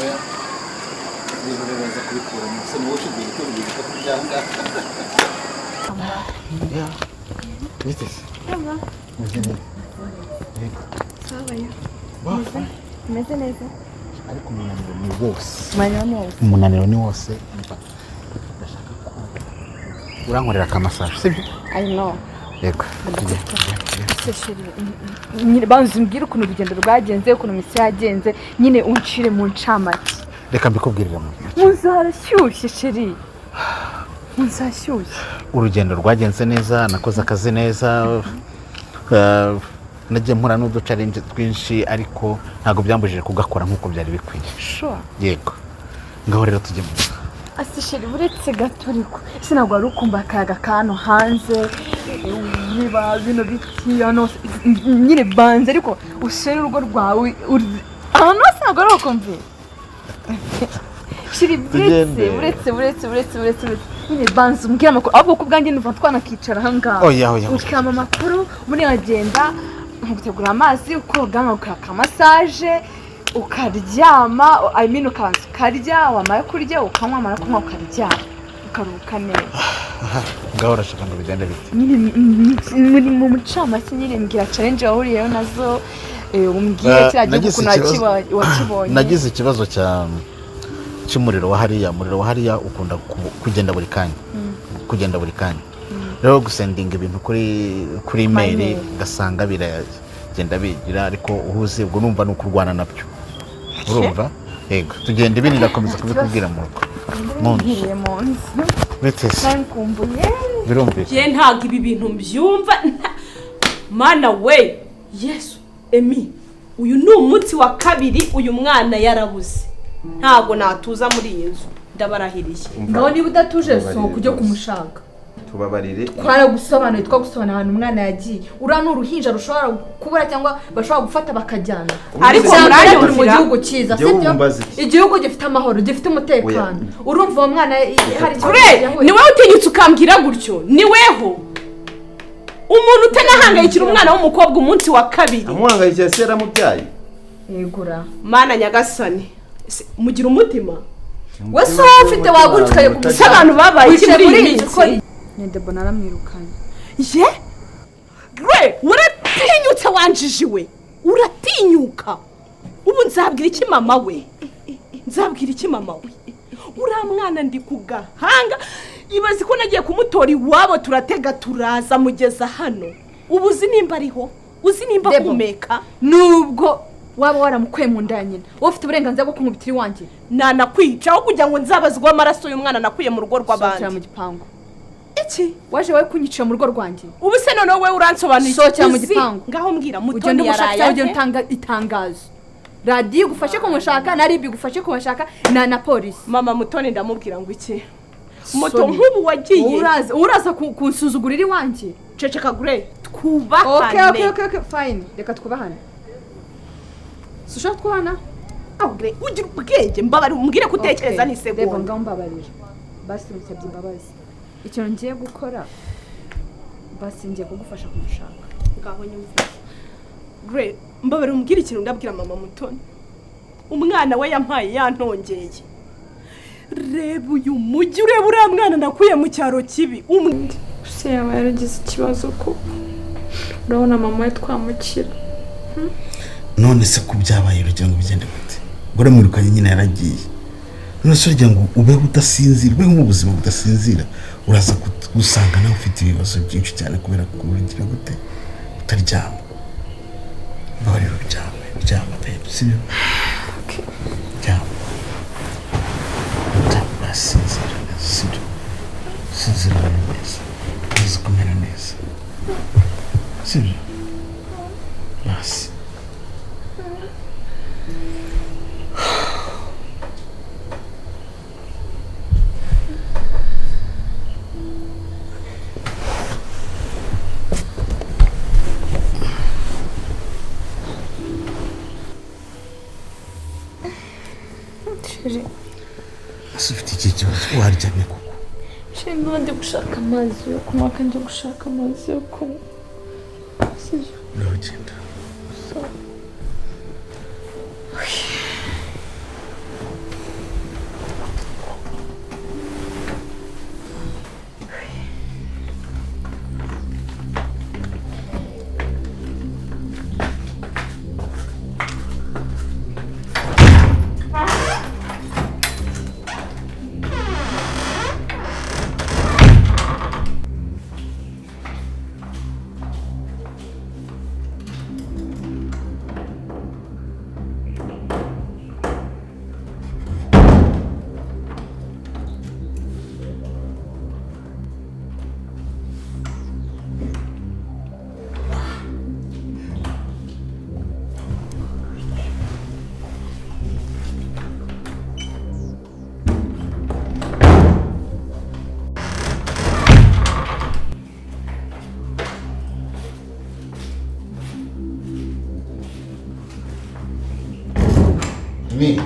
oya ibintu bibaza kubikura mu se n'uwo cyugiye cyo bigika kubyanga ya bitese muzene yego sabayo wafa meze neza ariko umunaniro ni wose umunaniro ni wose ndashaka ko urankorera akamasaje sibyo I know yego nyine banzi mbwira ukuntu urugendo rwagenze ukuntu misi yagenze nyine uncire mu ncamake reka mbikubwirira mu muzarashyushye sheri muzashyushye urugendo rwagenze neza nakoze akazi neza nagiye mpura n'uducarenje twinshi ariko ntabwo byambujije kugakora nk'uko byari bikwiye sure yego ngaho rero tujye mu asisheri buretse gaturiko ese ntabwo ari ukumva akayaga kano hanze niba bino biti hano nyine banze ariko ushere urugo rwawe ahantu hose ntabwo ari ukumva shiri buretse nyine banze umbwira amakuru ahubwo ku bwanjye numva twanakicara aha ngaha oya ukama amakuru muri agenda nkugutegura amazi ukoga nkakaka massage ukaryama ukabanza ukarya wamara kurya ukanywa amara kunywa ukaryama ukaruhuka neza ngaho urashaka ngo bigende bite muri mu mucamake nyine mbwira challenge wahuriyeho nazo umbwire kiriya gihugu ukuntu wakibonye nagize ikibazo cy'umuriro wa hariya ukunda kugenda buri kanya rero gusendinga ibintu kuri email gasanga biragenda bigira ariko uhuze ubwo numva no kurwana nabyo urumva yego tugenda ibindi ndakomeza kubikubwira mu munsi betese nkumbuye birumvise je ntago ibi bintu mbyumva mana we Yesu Emi uyu ni umunsi wa kabiri uyu mwana yarabuze ntago natuza muri iyi nzu ndabarahiriye ngaho niba udatuje sohoka ujye kumushaka tubabarire twaragusobanuye twagusobanura ahantu umwana yagiye uriya ni uruhinja rushobora kubura cyangwa bashobora gufata bakajyana ariko muri mu gihugu cyiza sibyo igihugu gifite amahoro gifite umutekano urumva uwo mwana hari ikibazo ni wowe utinyutse ukambwira gutyo ni weho umuntu utanahangayikira umwana w'umukobwa umunsi wa kabiri amuhangayikira se yaramubyaye yegura mana nyagasani mugira umutima wese ufite wagurutse gusa abantu babaye iki muri iyi minsi Ndebo naramwirukanye ye uratinyutse wanjijiwe uratinyuka ubu nzabwira iki mama we uriya mwana ndi ku gahanga ibaze ko nagiye kumutora iwabo turatega turaza mugeza hano ubu uzi nimba ariho uzi nimba kumeka nubwo waba waramukuye mu nda nyine wowe ufite uburenganzira bwo kumubitira iwanjye nanakwica aho kugira ngo nzabazwe amaraso y'umwana nakuye mu rugo rw'abandi mu gipangu iki waje wowe kunyicira mu rugo rwanjye ubu se none wowe uransobanura iki sohokera mu gipangu ngaho mbwira mutoni yaraye ugenda utanga itangazo radiyo igufashe kumushaka na ribi igufashe kumashaka na polisi mama mutoni ndamubwira ngo iki moto nk'ubu wagiye uraza kunsuzugurira iwanjye ceceka gure twubahane okay fine reka twubahane sushaka twubahana gure ugira ubwenge mbabari umbwire kutekereza ni segonda reba ngaho mbabarira basi musabye imbabazi icyo ngiye gukora basi ngiye kugufasha kumushaka ngaho nyumva gure mbabari umbwire ikintu ndabwira mama mutoni umwana we yampaye yantongeye reba uyu mujyi ureba uriya mwana nakuye mu cyaro kibi se yaba yaragize ikibazo ko urabona mama we twamukira none se ko byabaye urugero ngo bigende gute gore mwirukanye nyine yaragiye none se urugero ngo ubeho udasinzira ubeho mu buzima budasinzira uraza gusanga nawe ufite ibibazo byinshi cyane kubera ko urugira gute utaryama bari uryama babe sibyo ryama utabasinzira sibyo sinzira neza uzi kumera neza sibyo basi ufite iki kibazo waryamye koko shimba ndi gushaka amazi yo kunywa kandi gushaka amazi yo kunywa uragenda Me.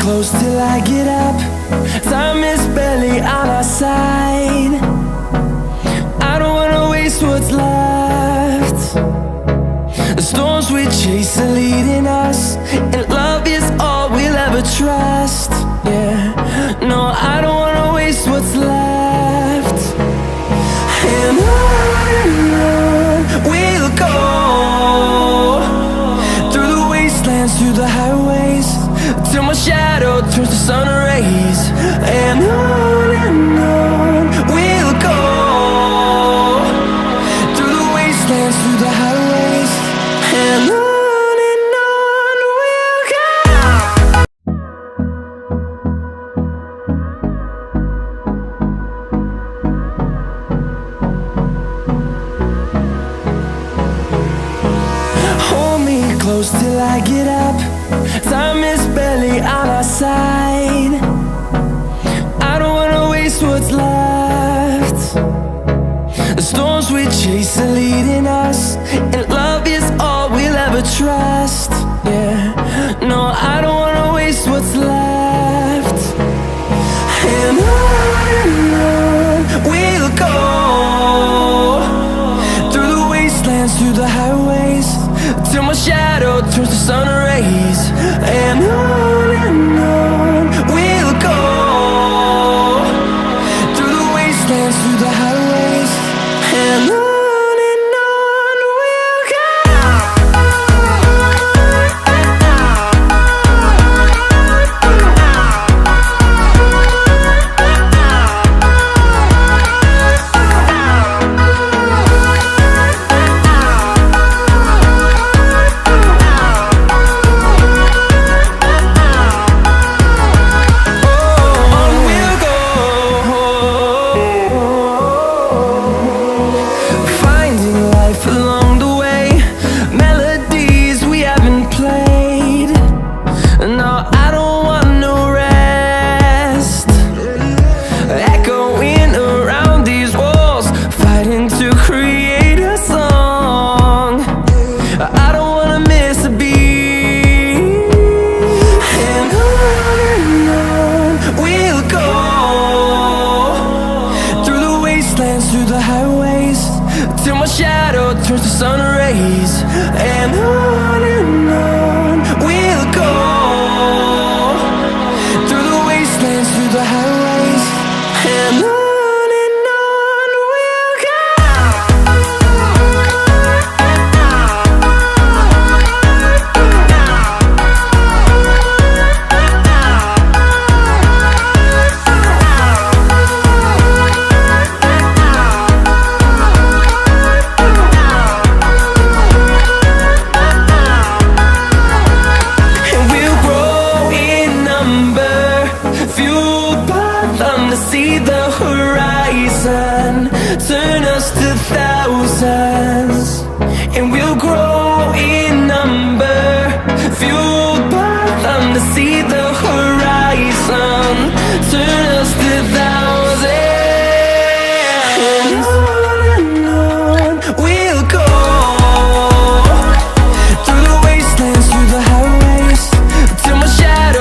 Close till I get up. Time is barely on our side. I don't wanna waste what's left. The storms we chase are leading us, and love is all we'll ever trust. Yeah, no, I don't wanna waste what's left. And on we'll go, through the wastelands, through the highways, till my shadow turns to sun rays. And on we'll go, through the wastelands, through the highways. And on we'll go. Hold me close till I get up. Time is barely on our side. I don't wanna waste what's left. The storms we chase are leading us, and love is all we'll ever trust. Yeah, no, I don't wanna waste what's left. And on we'll go, through the wastelands, through the highways, till my shadow turns to sun rays. And on we'll go, through the wastelands, through the highways. And on we'll go. Turns to sun rays. And on we'll go, through the wastelands, through the highways. And on we'll go. Turn us to thousands, and we'll grow in number, fueled by them to see the horizon. Turn us to thousands, and on we'll go, through the wastelands, through the highways, till my shadow